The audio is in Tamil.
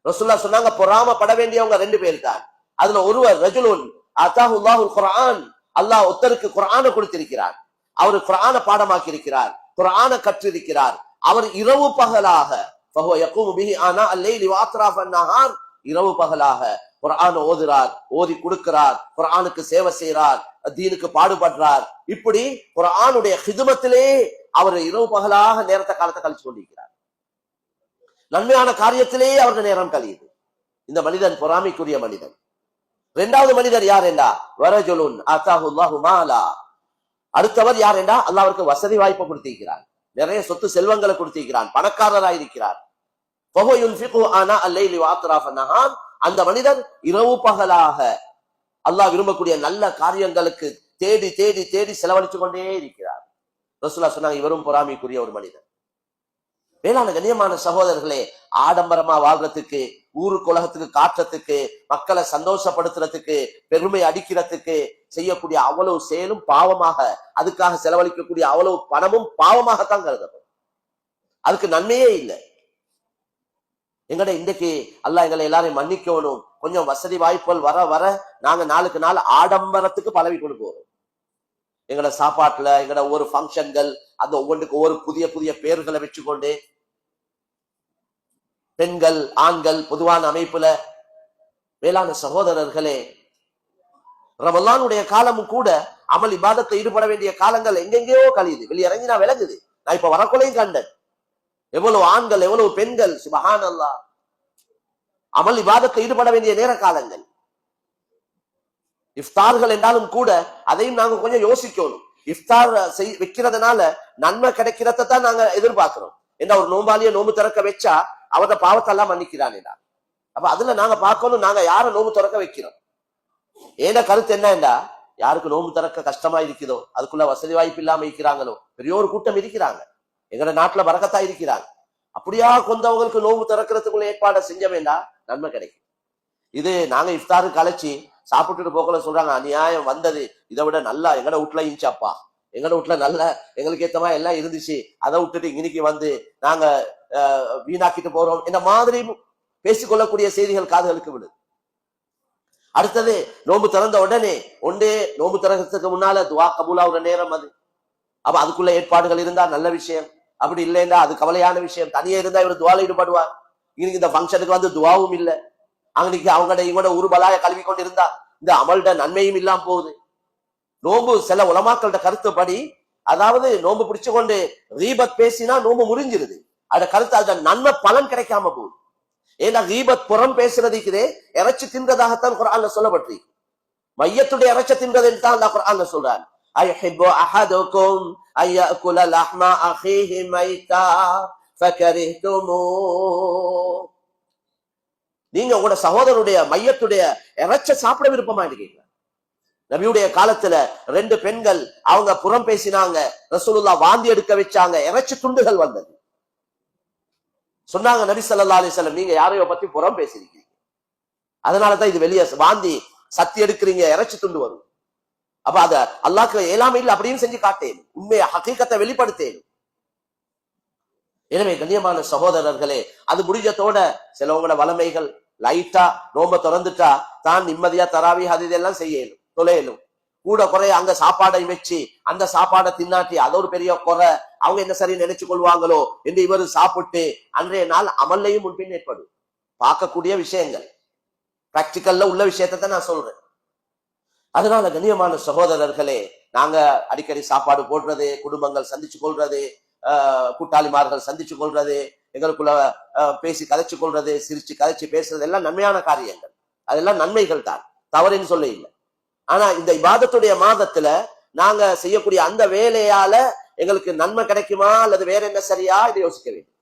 ரசூலுல்லாஹ் சொன்னாங்க, பொறாமப்பட வேண்டியவங்க 2 பேர் தான். அதுல ஒருவர் ரஜுலுன் அத்தாஹுல்லாஹுல் குர்ஆன், அல்லாஹ் ஒருத்தருக்கு குர்ஆனை கொடுத்திருக்கிறார், அவர் குர்ஆனை பாடமாக்கி இருக்கிறார், குர்ஆனை கற்றிருக்கிறார், அவர் இரவு பகலாக ஃபஹுவ யகூமு பிஹி ஆனா அல்லைலி வ அத்ராஃப அன்-நஹார், இரவு பகலாக குர்ஆனை ஓதுறார், ஓதி கொடுக்கிறார், குர்ஆனுக்கு சேவை செய்யறார், தீனுக்கு பாடுபடுறார். இப்படி குர்ஆனுடைய ஹிதுமத்திலே அவர் இரவு பகலாக நேரத்தை காலத்தை கழிச்சு கொண்டிருக்கிறார். நன்மையான காரியத்திலேயே அவர்கள் நேரம் கழியுது. இந்த மனிதன் பொறாமைக்குரிய மனிதன். 2வது மனிதர் யார் என்றா வரஜுலுன் அத்தாஹுல்லாஹு மாலா, அடுத்தவர் யார் என்றா அல்லாஹ் அவருக்கு வசதி வாய்ப்பை கொடுத்திருக்கிறார், நிறைய சொத்து செல்வங்களை கொடுத்திருக்கிறான், பணக்காரராயிருக்கிறார். ஃபஹுவ யுன்ஃபிகு ஆனா அல்லைலி வ அத்ராஃப அன்-நஹார், அந்த மனிதர் இரவு பகலாக அல்லாஹ் விரும்பக்கூடிய நல்ல காரியங்களுக்கு தேடி தேடி தேடி செலவழிச்சு கொண்டே இருக்கிறார். ரசூலுல்லாஹ் சொன்னாங்க, இவரும் பொறாமைக்குரிய ஒரு மனிதன். வேளாண் கண்ணியமான சகோதரர்களே, ஆடம்பரமா வாழ்றதுக்கு, ஊருக்கு உலகத்துக்கு காட்டுறதுக்கு, மக்களை சந்தோஷப்படுத்துறதுக்கு, பெருமை அடிக்கிறதுக்கு செய்யக்கூடிய அவ்வளவு செயலும் பாவமாக, அதுக்காக செலவழிக்கக்கூடிய அவ்வளவு பணமும் பாவமாகத்தான் கருதப்படும். அதுக்கு நன்மையே இல்லை. எங்கட இன்றைக்கு அல்லாஹ் எங்களை எல்லாரையும் மன்னிக்கணும். கொஞ்சம் வசதி வாய்ப்புகள் வர வர நாங்க நாளுக்கு நாள் ஆடம்பரத்துக்கு பழவி கொண்டு போறோம். எங்கட சாப்பாட்டுல, எங்கட ஒவ்வொரு ஃபங்க்ஷன்கள், அந்த ஒவ்வொன்றுக்கு ஒவ்வொரு புதிய புதிய பேர்களை வச்சுக்கொண்டு, பெண்கள் ஆண்கள் பொதுவான அமைப்புல. வேளாண் சகோதரர்களே, ரமலானுடைய காலமும் கூட அமல் இபாதத்தை ஈடுபட வேண்டிய காலங்கள் எங்கெங்கேயோ கழியுது. வெளியிறங்கினா விளங்குது. நான் இப்ப வரக்குள்ளையும் கண்டேன், எவ்வளவு ஆண்கள் எவ்வளவு பெண்கள் சுப்ஹானல்லாஹ் அமல் இபாதத்தை ஈடுபட வேண்டிய நேர காலங்கள். இஃப்தார்கள் என்றாலும் கூட அதையும் நாங்க கொஞ்சம் யோசிக்கணும். இஃப்தார் வைக்கிறதுனால நன்மை கிடைக்கிறத தான் நாங்க எதிர்பார்க்கிறோம். என்ன, ஒரு நோம்பாளிய நோம்பு திறக்க வச்சா அவரோட பாவத்தெல்லாம் மன்னிக்கிறான். அப்ப அதுல நாங்க பார்க்கணும், நாங்க யார நோம்பு திறக்க வைக்கிறோம். ஏன கருத்து என்னண்டா, யாருக்கு நோம்பு திறக்க கஷ்டமா இருக்குதோ, அதுக்குள்ள வசதி வாய்ப்பு இல்லாம இருக்கிறாங்களோ, பெரிய ஒரு கூட்டம் இருக்கிறாங்க, எங்கட நாட்டுல பரக்கத்தா இருக்கிறாங்க, அப்படியா கொண்டவங்களுக்கு நோம்பு திறக்கிறதுக்குள்ள ஏற்பாடை செஞ்ச வேண்டாம், நன்மை கிடைக்கும். இது நாங்க இஃப்தாருக்கு கலைச்சி சாப்பிட்டுட்டு போக்கல சொல்றாங்க, அநியாயம் வந்தது, இதை விட நல்லா எங்கட வீட்டுல இருந்துச்சாப்பா, எங்கட வீட்டுல நல்ல எங்களுக்கு ஏத்தமா எல்லாம் இருந்துச்சு, அதை விட்டுட்டு இன்னைக்கு வந்து நாங்க வீணாக்கிட்டு போறோம், இந்த மாதிரி பேசிக்கொள்ளக்கூடிய செய்திகள் காதுகளுக்கு விடுது. அடுத்தது, நோம்பு திறந்த உடனே நோம்பு திறக்கிறதுக்கு முன்னால துவா கபூலாவுற நேரம் அது. அப்ப அதுக்குள்ள ஏற்பாடுகள் இருந்தா நல்ல விஷயம், அப்படி இல்லைன்னா அது கவலையான விஷயம். தனியா இருந்தா இவர் துவால ஈடுபடுவார். இன்னைக்கு இந்த ஃபங்க்ஷனுக்கு வந்து துவாவும் இல்லை, அன்னைக்கு அவங்கட இவங்க உருபலாய கல்வி கொண்டு இருந்தா இந்த அமல்ட நன்மையும் இல்லாம போகுது. நோம்பு சில உலமாக்களோட கருத்துப்படி, அதாவது நோம்பு பிடிச்சு கொண்டு ரீபத் பேசினா நோம்பு முறிஞ்சிருது. அத கருத்து அதோட நன்மை பலன் கிடைக்காம போகுது. ஏன்னா ரீபத் புறம் பேசுறதுக்குதே இறைச்சி தின்றதாகத்தான் குர்ஆன்ல சொல்லப்பட்டிருக்கு. மையத்துடைய இறைச்சி தின்றது என்று தான் அல்லாஹ் குர்ஆன்ல சொல்றான். அய்ஹிப்பு அஹதுக்கும் அய்யகுல லஹ்மா அஹீஹி மைதா ஃபகரிஹ்துமூ, நீங்க உங்களோட சகோதரருடைய மையத்துடைய இறைச்ச சாப்பிட விருப்பமா இருக்கீங்களா? நபியுடைய காலத்துல 2 பெண்கள் அவங்க புறம் பேசினாங்க, ரசூலுல்லாஹ் வாந்தி எடுக்க வச்சாங்க, இறைச்சி துண்டுகள் வந்தது. சொன்னாங்க நபி ஸல்லல்லாஹு அலைஹி வஸல்லம், நீங்க யாரையோ பத்தி புறம் பேசிருக்கீங்க, அதனாலதான் இது வெளியே வாந்தி சத்தி எடுக்கிறீங்க, இறைச்சி துண்டு வரும். அப்ப அத அல்லாஹ்க்கு ஏலாம இல்லை அப்படின்னு செஞ்சு காட்டேன், உண்மையை ஹகீகத்தை வெளிப்படுத்தேன். எனவே கண்ணியமான சகோதரர்களே, அது முடிஞ்சதோட சிலவங்களோட வளமைகள் லைட்டா நோம்ப திறந்துட்டா தான் நிம்மதியா தராவி ஹதீதெல்லாம் செய்யலும், தொலையலும். கூட குறைய அங்க சாப்பாடை வச்சு அந்த சாப்பாடை தின்னாட்டி அது ஒரு பெரிய குறை, அவங்க என்ன சரி நினைச்சு கொள்வாங்களோ என்று இவர் சாப்பிட்டு அன்றைய நாள் அமல்லையும் முன்பின் ஏற்படும். பார்க்கக்கூடிய விஷயங்கள், பிராக்டிக்கல்ல உள்ள விஷயத்தை நான் சொல்றேன். அதனால கண்ணியமான சகோதரர்களே, நாங்க அடிக்கடி சாப்பாடு போடுறது, குடும்பங்கள் சந்திச்சு கொள்றது, கூட்டாளிமார்கள் சந்திச்சு கொள்றது, எங்களுக்குள்ள பேசி கதைச்சு கொள்றது, சிரிச்சு கதைச்சு பேசுறது எல்லாம் நன்மையான காரியங்கள், அதெல்லாம் நன்மைகள் தான், தவறுன்னு சொல்ல இல்லை. ஆனா இந்த இபாதத்துடைய மாதத்துல நாங்க செய்யக்கூடிய அந்த வேலையால எங்களுக்கு நன்மை கிடைக்குமா அல்லது வேற என்ன சரியா, இதை யோசிக்க வேண்டும்.